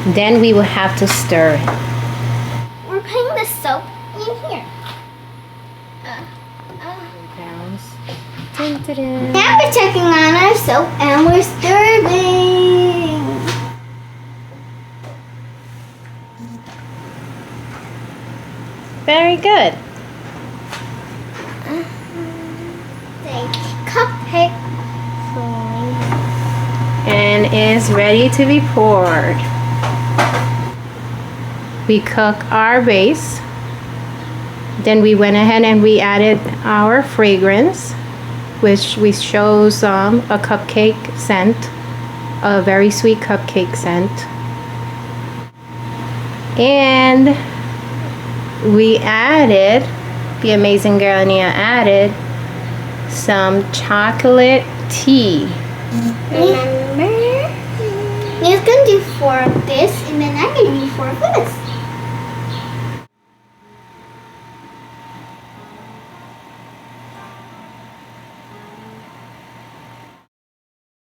Then we will have to stir it. We're putting the soap in here. Dun, dun, dun. Now we're checking on our soap and we're stirring. Very good. Like cupcake. And is ready to be poured. We cook our base. Then we went ahead and we added our fragrance, which we shows a cupcake scent, a very sweet cupcake scent. And we added, the amazing girl Nia added some chocolate tea. Remember? Nia's gonna do 4 of this and then I'm gonna do 4 of this.